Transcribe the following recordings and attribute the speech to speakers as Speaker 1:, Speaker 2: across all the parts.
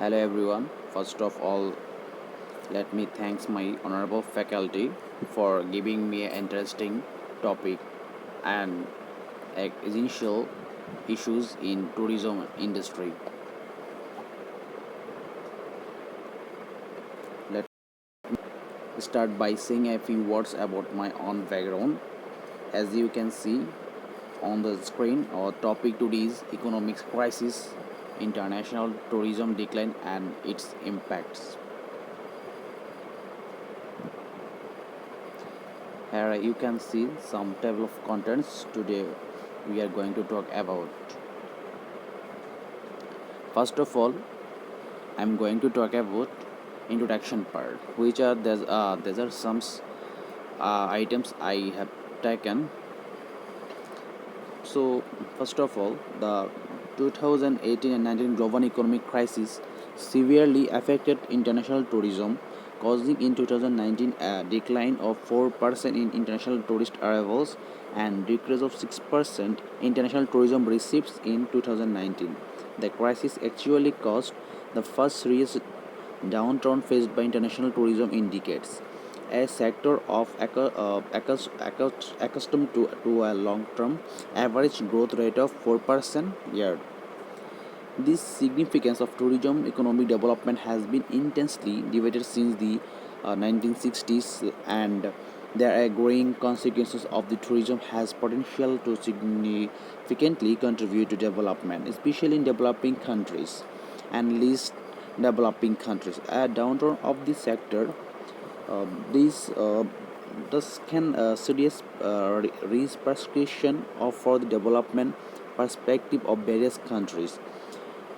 Speaker 1: Hello everyone. First of all, let me thanks my honorable faculty for giving me an interesting topic and essential issues in tourism industry. Let me start by saying a few words about my own background. As you can see on the screen, our topic today is economic crisis, international tourism decline and its impacts. Here you can see some table of contents. Today we are going to talk about. First of all, I'm going to talk about introduction part, which are there are some items I have taken. So first of all, the 2018 and 19 global economic crisis severely affected international tourism, causing in 2019 a decline of 4% in international tourist arrivals and decrease of 6% international tourism receipts in 2019. The crisis actually caused the first serious downturn faced by international tourism in decades. A sector of accustomed to a long-term average growth rate of 4% year. This significance of tourism economic development has been intensely debated since the 1960s, and there are growing consequences of the tourism has potential to significantly contribute to development, especially in developing countries and least developing countries. A downturn of the sector this thus can serious repercussion of for the development perspective of various countries.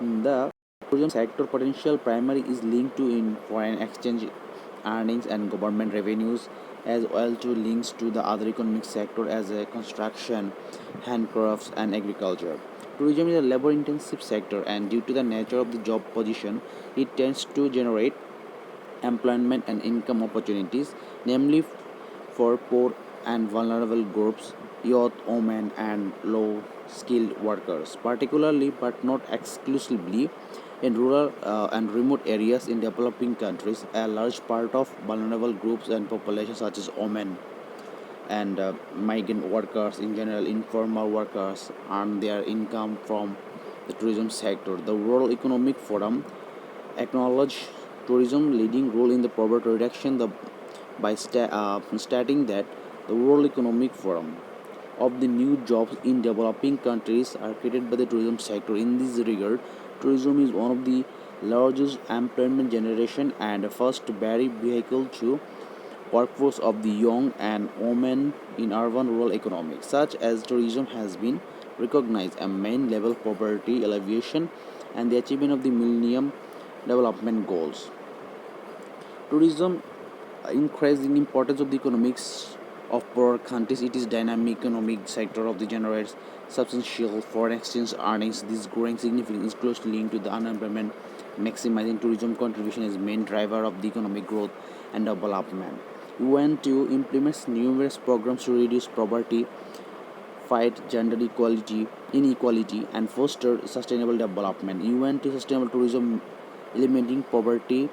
Speaker 1: The tourism sector potential primary is linked to in foreign exchange earnings and government revenues, as well to links to the other economic sector as a construction, handcrafts and agriculture. Tourism is a labor intensive sector, and due to the nature of the job position, it tends to generate employment and income opportunities, namely for poor and vulnerable groups, youth, women, and low skilled workers, particularly but not exclusively in rural and remote areas in developing countries. A large part of vulnerable groups and populations, such as women and migrant workers in general, informal workers, earn their income from the tourism sector. The World Economic Forum acknowledged tourism leading role in the poverty reduction by stating that the World Economic Forum of the new jobs in developing countries are created by the tourism sector. In this regard, tourism is one of the largest employment generation and first very vehicle to workforce of the young and women in urban rural economics, such as tourism has been recognized a main level poverty alleviation and the achievement of the millennium development goals. Tourism increasing importance of the economics of poor countries. It is dynamic economic sector of the generates substantial foreign exchange earnings. This growing significance is closely linked to the unemployment. Maximizing tourism contribution is main driver of the economic growth and development. UN2 implements numerous programs to reduce poverty, fight gender inequality, and foster sustainable development. UN2 Sustainable Tourism Eliminating Poverty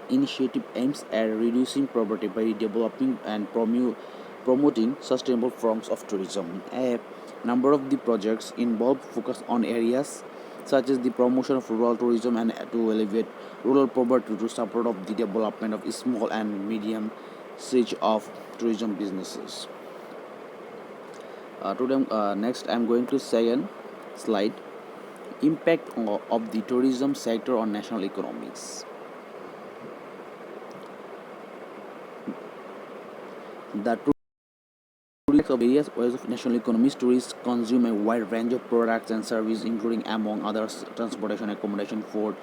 Speaker 1: initiative aims at reducing poverty by developing and promoting sustainable forms of tourism. A number of the projects involved focus on areas such as the promotion of rural tourism and to alleviate rural poverty to support of the development of small and medium size of tourism businesses. Next, I'm going to second slide impact of the tourism sector on national economics. The tourists of various ways of national economies, tourists consume a wide range of products and services, including, among others, transportation, accommodation, food,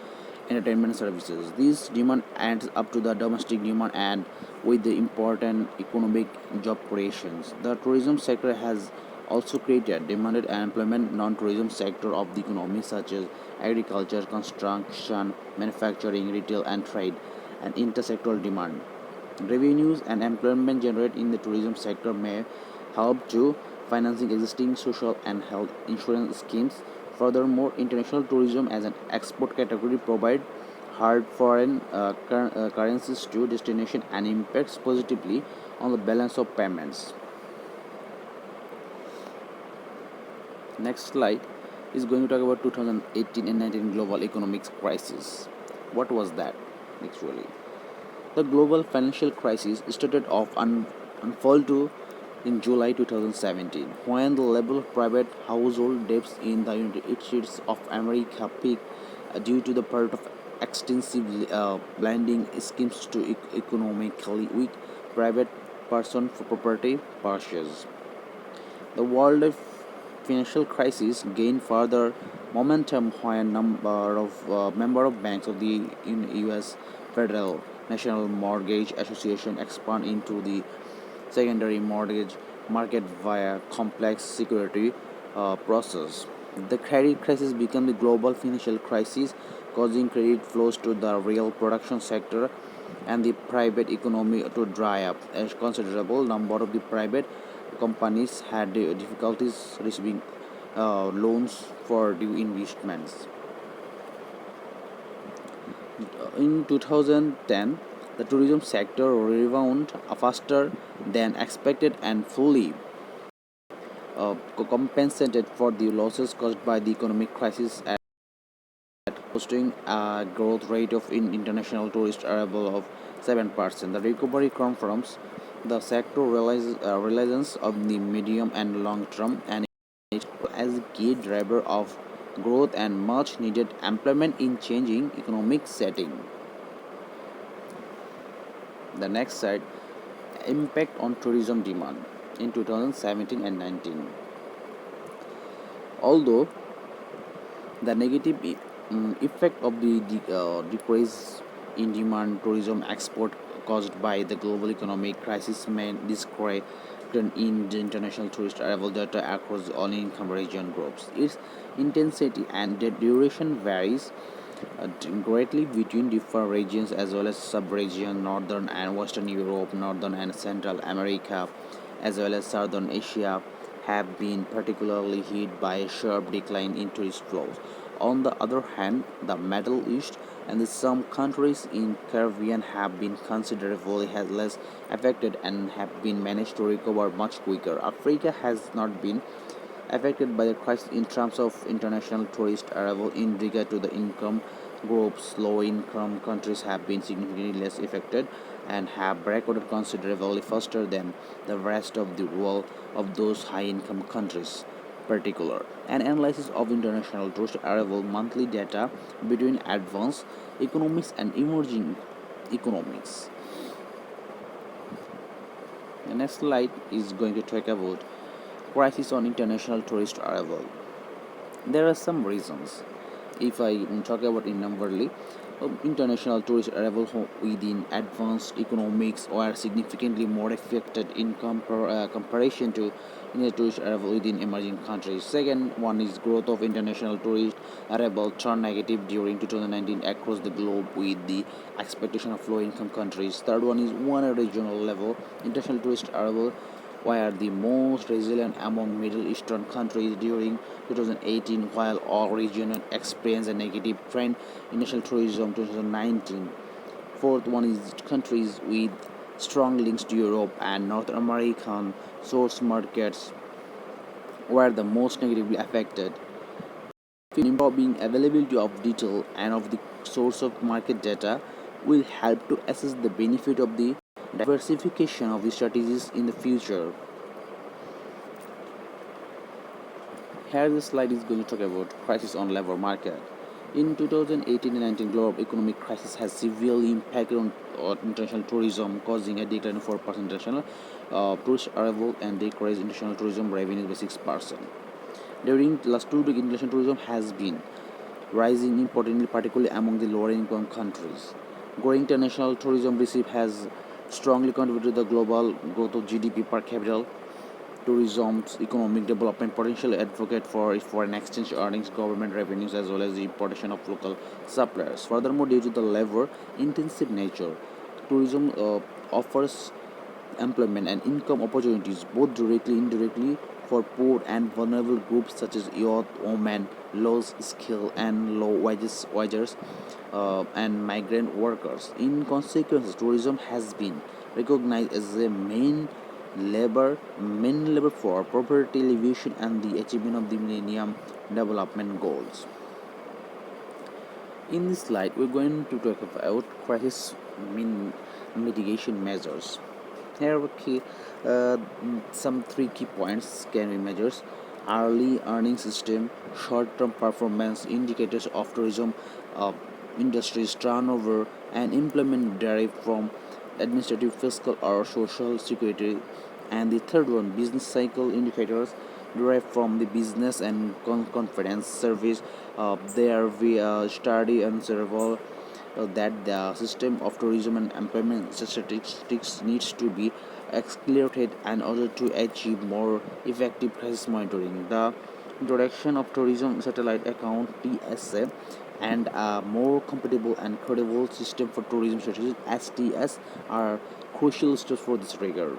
Speaker 1: entertainment services. This demand adds up to the domestic demand and with the important economic job creations. The tourism sector has also created demanded and employment non-tourism sector of the economy such as agriculture, construction, manufacturing, retail and trade and intersectoral demand. Revenues and employment generated in the tourism sector may help to financing existing social and health insurance schemes, Furthermore, international tourism as an export category provide hard foreign currencies to destination and impacts positively on the balance of payments. Next slide is going to talk about 2018 and 19 global economic crisis. What was that actually? The global financial crisis started off unfold to in July 2017 when the level of private household debts in the United States of America peaked due to the part of extensive lending schemes to economically weak private person for property purchase. The world financial crisis gained further momentum when number of member of banks of the U.S. Federal National Mortgage Association expand into the secondary mortgage market via complex security process. The credit crisis became the global financial crisis, causing credit flows to the real production sector and the private economy to dry up. A considerable number of the private companies had difficulties receiving loans for new investments. In 2010, the tourism sector rebounded faster than expected and fully compensated for the losses caused by the economic crisis at posting a growth rate of international tourist arrival of 7%. The recovery confirms the sector reliance of the medium and long term and it as a key driver of growth and much needed employment in changing economic setting. The next slide, impact on tourism demand in 2017 and 19. Although the negative effect of the decrease in demand tourism export caused by the global economic crisis may discredit in the international tourist arrival data across all income region groups. Its intensity and the duration varies greatly between different regions as well as sub-region, northern and western Europe, northern and central America, as well as southern Asia have been particularly hit by a sharp decline in tourist flows. On the other hand, the Middle East and some countries in Caribbean have been considerably less affected and have been managed to recover much quicker. Africa has not been affected by the crisis in terms of international tourist arrival in regard to the income groups. Low income countries have been significantly less affected and have recorded considerably faster than the rest of the world of those high income countries. Particular an analysis of international tourist arrival monthly data between advanced economics and emerging economics. The next slide is going to talk about crisis on international tourist arrival. There are some reasons. If I talk about in numberly, international tourist arrival within advanced economics are significantly more affected in comparison to tourist arrival within emerging countries. Second one is growth of international tourist arrival turned negative during 2019 across the globe with the expectation of low income countries. Third one is one regional level international tourist arrival were the most resilient among Middle Eastern countries during 2018, while all regions experienced a negative trend in national tourism 2019. Fourth one is countries with strong links to Europe and North American source markets were the most negatively affected. Improving availability of detail and of the source of market data will help to assess the benefit of the diversification of the strategies in the future. Here this slide is going to talk about crisis on labor market. In 2018 and 19, global economic crisis has severely impacted on international tourism, causing a decline of 4% international tourist arrival and decreased international tourism revenue by 6%. During the last 2 decades, international tourism has been rising importantly, particularly among the lower income countries. Growing international tourism receipt has strongly contributed to the global growth of GDP per capita. Tourism's economic development potential advocate for foreign exchange earnings, government revenues, as well as the importation of local suppliers. Furthermore, due to the labor intensive nature, tourism offers employment and income opportunities both directly and indirectly for poor and vulnerable groups such as youth, women, low skill and low wages and migrant workers. In consequence, tourism has been recognized as a main labor for poverty alleviation and the achievement of the Millennium Development Goals. In this slide, we're going to talk about crisis mitigation measures. Here, some three key points can be measures: early earning system, short-term performance indicators of tourism uh, industry's turnover, and employment derived from administrative, fiscal, or social security. And the third one, business cycle indicators derived from the business and confidence service. There we study and several that the system of tourism and employment statistics needs to be accelerated in order to achieve more effective crisis monitoring. The introduction of tourism satellite account TSA and a more compatible and credible system for tourism strategies STS are crucial steps for this regard.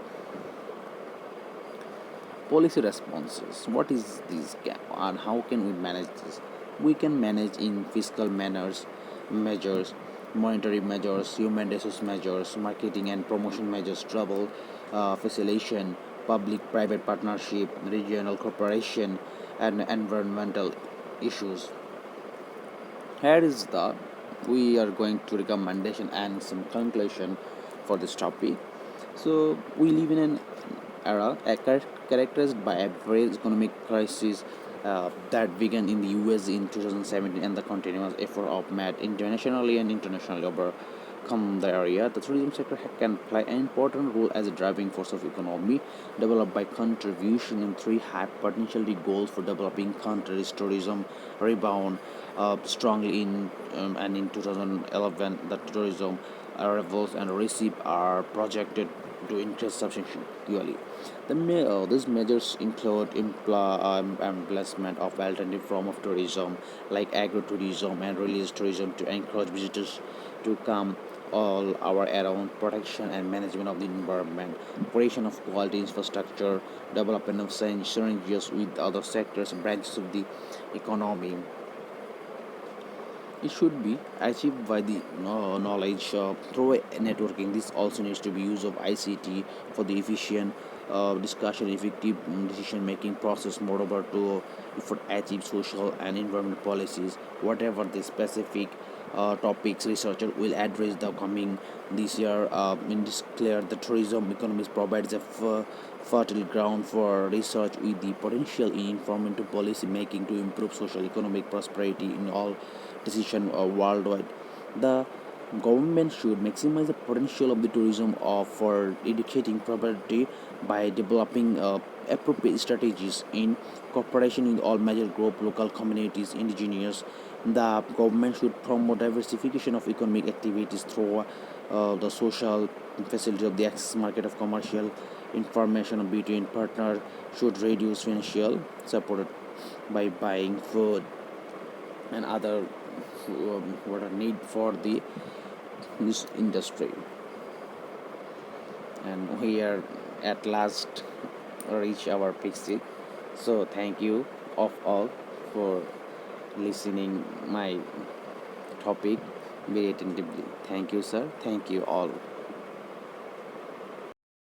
Speaker 1: Policy responses. What is this gap and how can we manage this? We can manage in fiscal manners, measures, monetary measures, human resource measures, marketing and promotion measures, travel facilitation, public-private partnership, regional cooperation, and environmental issues. Here is the we are going to recommendation and some conclusion for this topic. So we live in an era characterized by a very economic crisis that began in the US in 2017 and the continuous effort of made internationally and internationally overcome the area. The tourism sector can play an important role as a driving force of economy developed by contribution in three high potentiality goals for developing countries. Tourism rebound strongly in 2011 the tourism arrivals and receipts are projected to increase substantially. These measures include emplacement of alternative form of tourism like agro-tourism and religious tourism to encourage visitors to come all our around protection and management of the environment, creation of quality infrastructure, development of synergies with other sectors and branches of the economy. It should be achieved by the knowledge through networking. This also needs to be use of ICT for the efficient discussion, effective decision making process. Moreover, to for achieve social and environmental policies, whatever the specific topics researcher will address the coming this year. In this clear, the tourism economy provides a fertile ground for research with the potential in informative policy making to improve social economic prosperity in all decision worldwide. The government should maximize the potential of the tourism for educating property by developing appropriate strategies in cooperation with all major group, local communities, indigenous. The government should promote diversification of economic activities through the social facility of the access market of commercial information between partners should reduce financial support by buying food and other what are need for the this industry. And we are at last reach our pixie. So thank you of all for listening my topic very attentively. Thank you, sir. Thank you all.